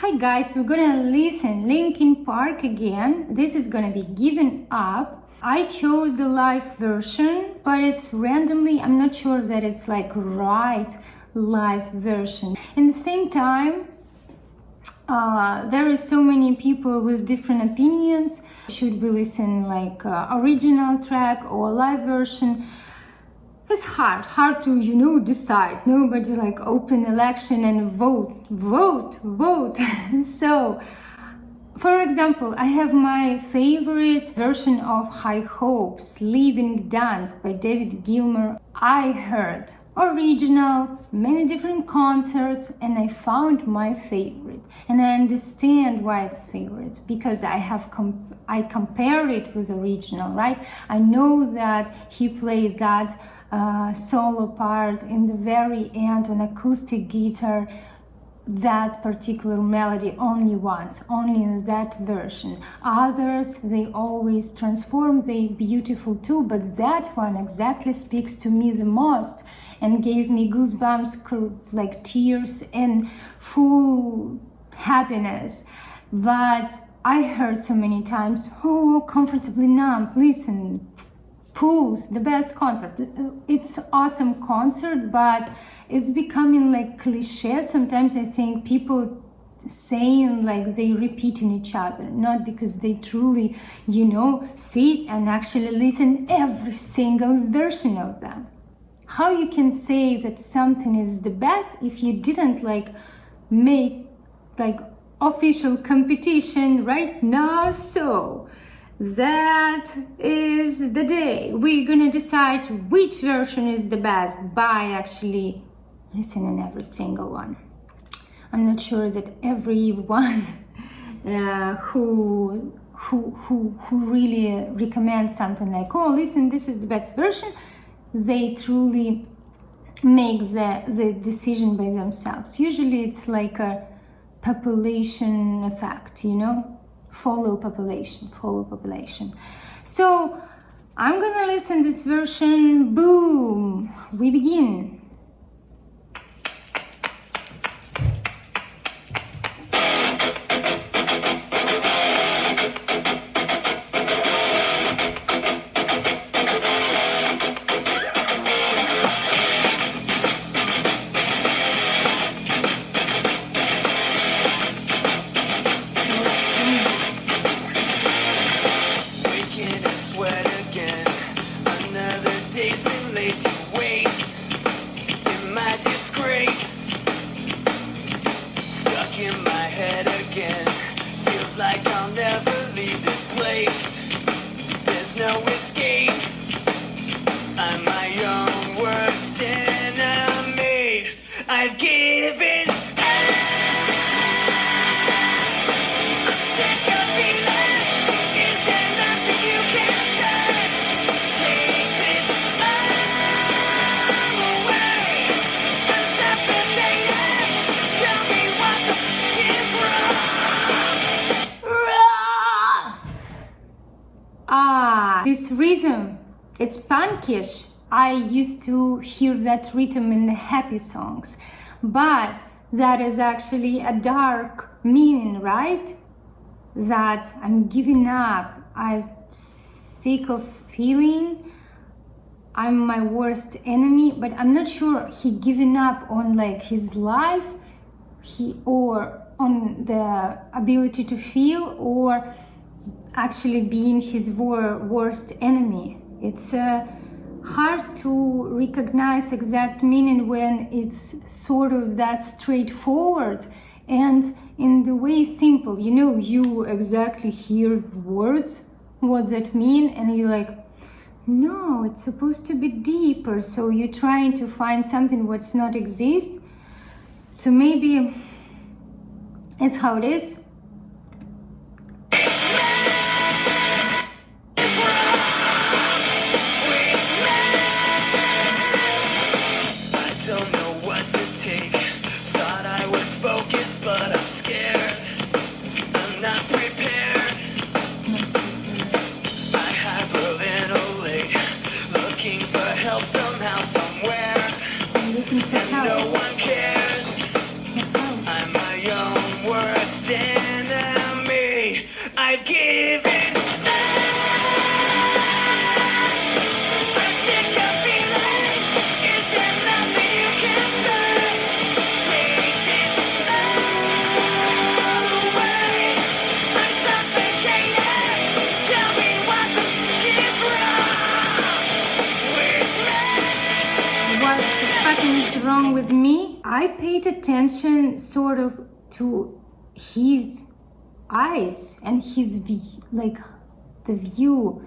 Hi guys, we're gonna listen Linkin Park again. This is gonna be Given Up. I chose the live version, but it's randomly, I'm not sure that it's like right live version. In the same time, there is so many people with different opinions. Should we listen like original track or live version? It's hard to, decide. Nobody like open election and vote. So, for example, I have my favorite version of High Hopes, Living Dance by David Gilmour. I heard original, many different concerts, and I found my favorite. And I understand why it's favorite, because I compare it with original, right? I know that he played that solo part in the very end on acoustic guitar, that particular melody only once, only in that version. Others, they always transform, they beautiful too, but that one exactly speaks to me the most and gave me goosebumps, like tears and full happiness. But I heard so many times, oh, Comfortably Numb, listen, Pools, the best concert. It's awesome concert, but it's becoming like cliche. Sometimes I think people saying like they repeating each other, not because they truly, sit and actually listen every single version of them. How you can say that something is the best if you didn't like make like official competition right now? So that is the day we're gonna decide which version is the best by actually listening every single one. I'm not sure that everyone who really recommends something like, oh, listen, this is the best version, they truly make the decision by themselves. Usually it's like a population effect, follow population. So I'm gonna listen this version. Boom, we begin. In my head again, feels like I'll never leave this place. There's no escape. I'm my own worst enemy. I've given up. I'm sick of feeling. Is there nothing you can say? Take this away. I'm suffocating. Tell me what the is wrong. This rhythm, it's punkish. I used to hear that rhythm in the happy songs, but that is actually a dark meaning, right? That I'm giving up, I'm sick of feeling, I'm my worst enemy. But I'm not sure he giving up on like his life, or on the ability to feel, or actually being his worst enemy. It's hard to recognize exact meaning when it's sort of that straightforward and in the way simple. You exactly hear the words, what that mean, and you're like, no, it's supposed to be deeper. So you're trying to find something what's not exist. So maybe it's how it is. Somehow, somewhere, and no one cares. I'm my own worst I've given up. I'm sick of feeling. Is there nothing you can say? Take this love away. I'm suffocating. Tell me what the f is wrong with me. What the fucking is wrong with me? I paid attention sort of to his eyes and his like the view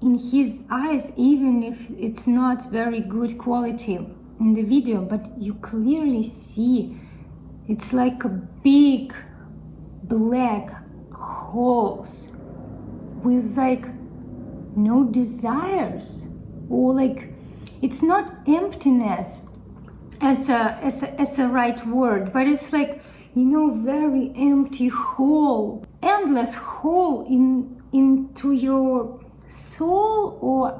in his eyes, even if it's not very good quality in the video, but you clearly see it's like a big black holes with like no desires, or like it's not emptiness as a right word, but it's like, you know, very empty hole, endless hole into your soul, or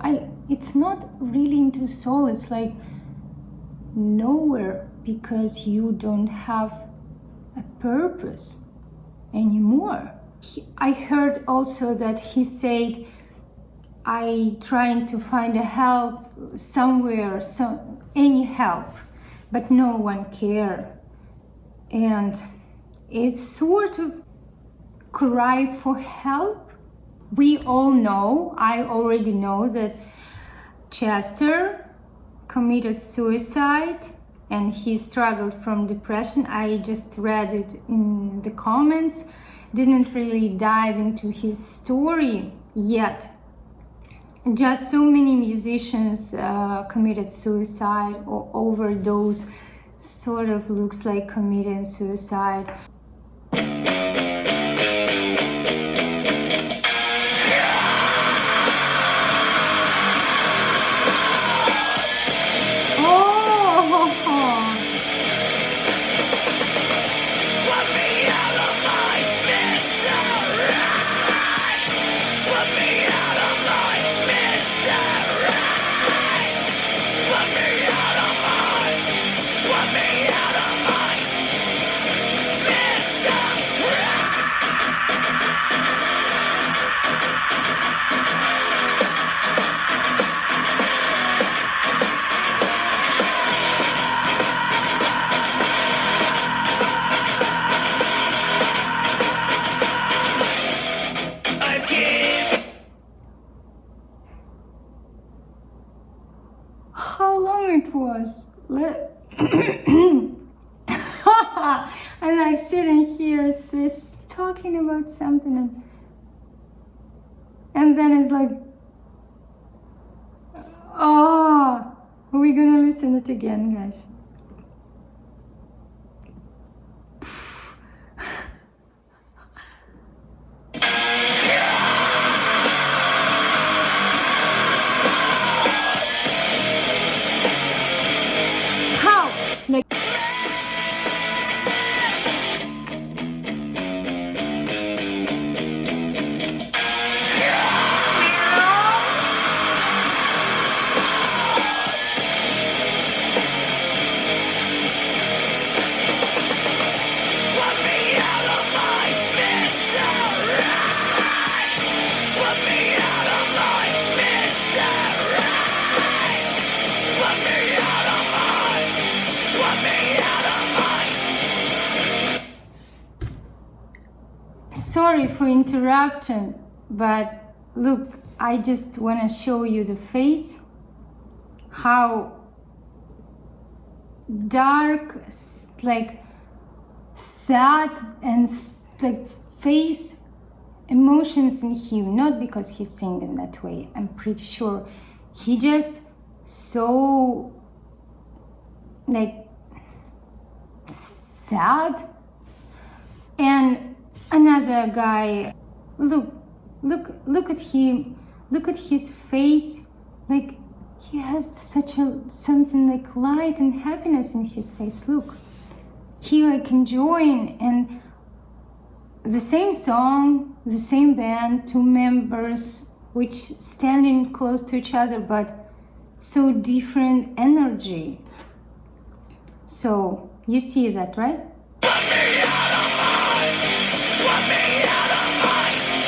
it's not really into soul, it's like nowhere, because you don't have a purpose anymore. I heard also that he said, I trying to find a help somewhere, any help, but no one cared. And it's sort of cry for help. We all know, I already know that Chester committed suicide and he struggled from depression. I just read it in the comments, didn't really dive into his story yet. Just so many musicians committed suicide or overdose, sort of looks like committing suicide. How long it was? And I sitting here, it's just talking about something, and then it's like, oh, we're gonna listen it again, guys. How? Like, sorry for interruption, but look, I just want to show you the face, how dark, like sad and like face emotions in him, not because he's singing that way, I'm pretty sure he just so like sad. And another guy, look at him, look at his face, like he has such a something like light and happiness in his face. Look, he like enjoying, and the same song, the same band, two members which standing close to each other, but so different energy. So you see that, right? Put me out of mind. Put me out of mind.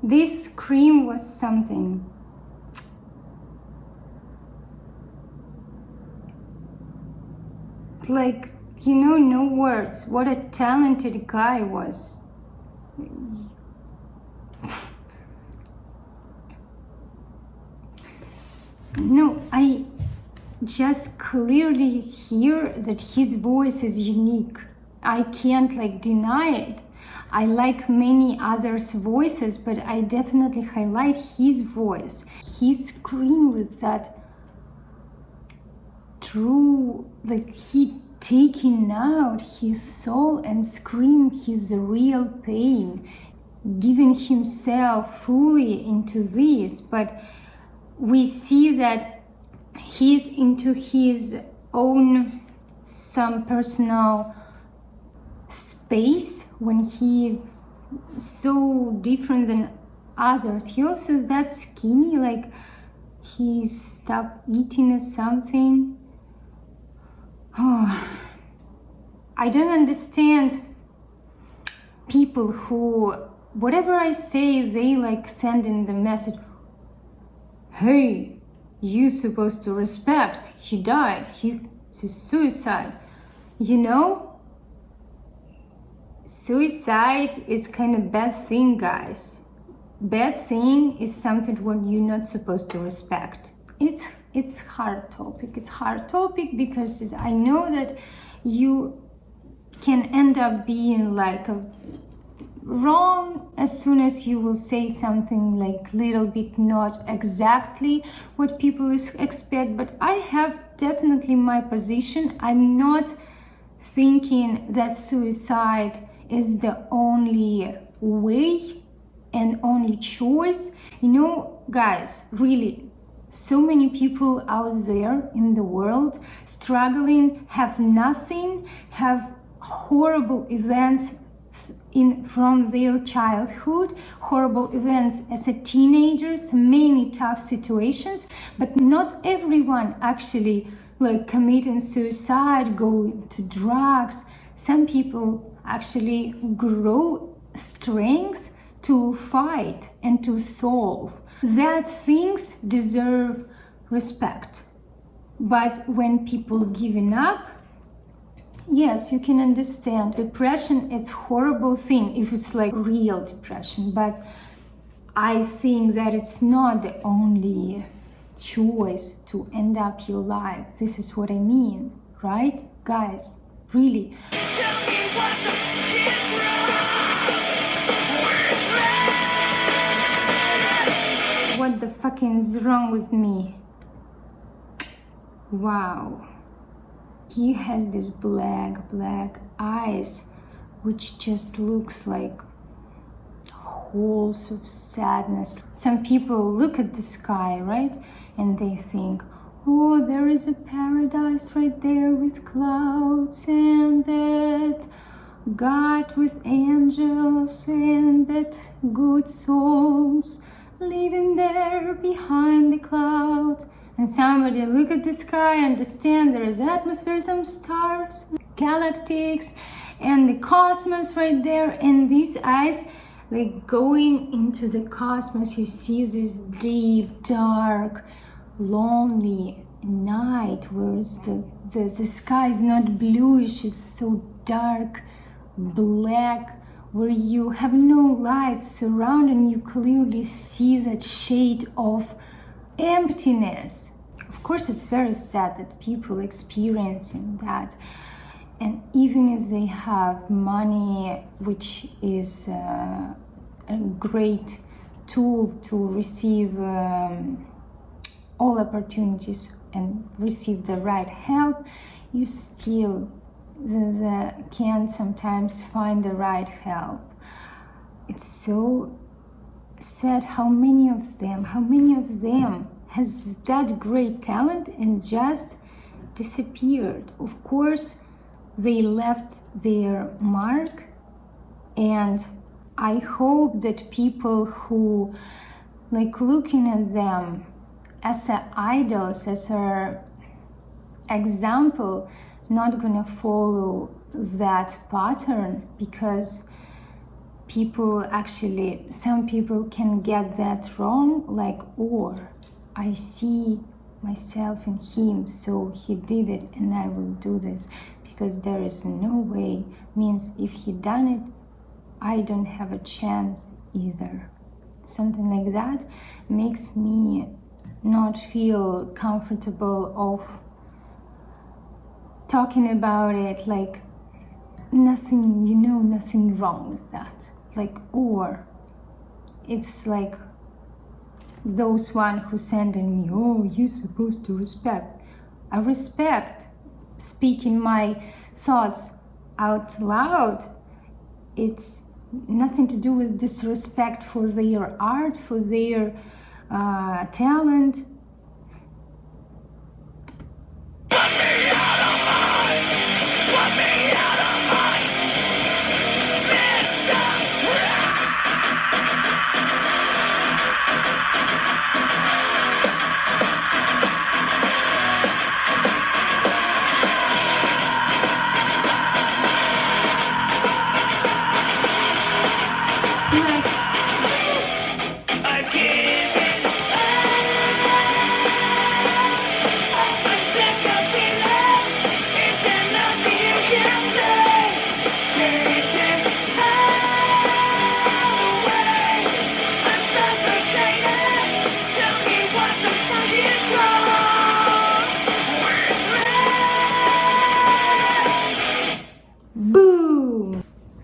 This scream was something. Like, no words. What a talented guy was. No, I just clearly hear that his voice is unique. I can't deny it. I like many others' voices, but I definitely highlight his voice. He screamed with that true, he taking out his soul and scream his real pain, giving himself fully into this. But we see that he's into his own some personal space when he so different than others. He also is that skinny, like he stopped eating or something. Oh, I don't understand people who, whatever I say, they send in the message, hey, you supposed to respect, he died, it's a suicide. Suicide is kind of bad thing, guys. Bad thing is something what you're not supposed to respect. It's hard topic. It's hard topic because I know that you can end up being wrong as soon as you will say something little bit not exactly what people expect. But I have definitely my position. I'm not thinking that suicide is the only way and only choice. Guys, really, so many people out there in the world struggling, have nothing, have horrible events from their childhood, horrible events as a teenagers, many tough situations, but not everyone actually committing suicide, going to drugs. Some people actually grow strength to fight and to solve. That things deserve respect. But when people giving up, yes, you can understand. Depression, it's horrible thing if it's real depression, but I think that it's not the only choice to end up your life. This is what I mean, right? Guys, really. Tell me what the fuck is wrong with me? What the fucking is wrong with me? Wow. He has these black eyes, which just looks like holes of sadness. Some people look at the sky, right? And they think, oh, there is a paradise right there with clouds and that God with angels and that good souls living there behind the cloud. And somebody look at the sky, understand there is atmosphere, some stars, galactics, and the cosmos right there. And these eyes, going into the cosmos, you see this deep, dark, lonely night, whereas the sky is not bluish, it's so dark, black, where you have no light surrounding you, clearly see that shade of emptiness. Of course, it's very sad that people experiencing that, and even if they have money, which is a great tool to receive all opportunities and receive the right help, you still can't sometimes find the right help. It's so sad how many of them has that great talent and just disappeared. Of course, they left their mark, and I hope that people who looking at them as idols, as an example, not gonna follow that pattern, because people actually, some people can get that wrong, like, or I see myself in him, so he did it and I will do this, because there is no way, means if he done it, I don't have a chance either. Something like that makes me not feel comfortable of talking about it, like nothing, nothing wrong with that. Like, or it's like those one who sending me, oh, you're supposed to respect. I respect speaking my thoughts out loud. It's nothing to do with disrespect for their art, for their talent.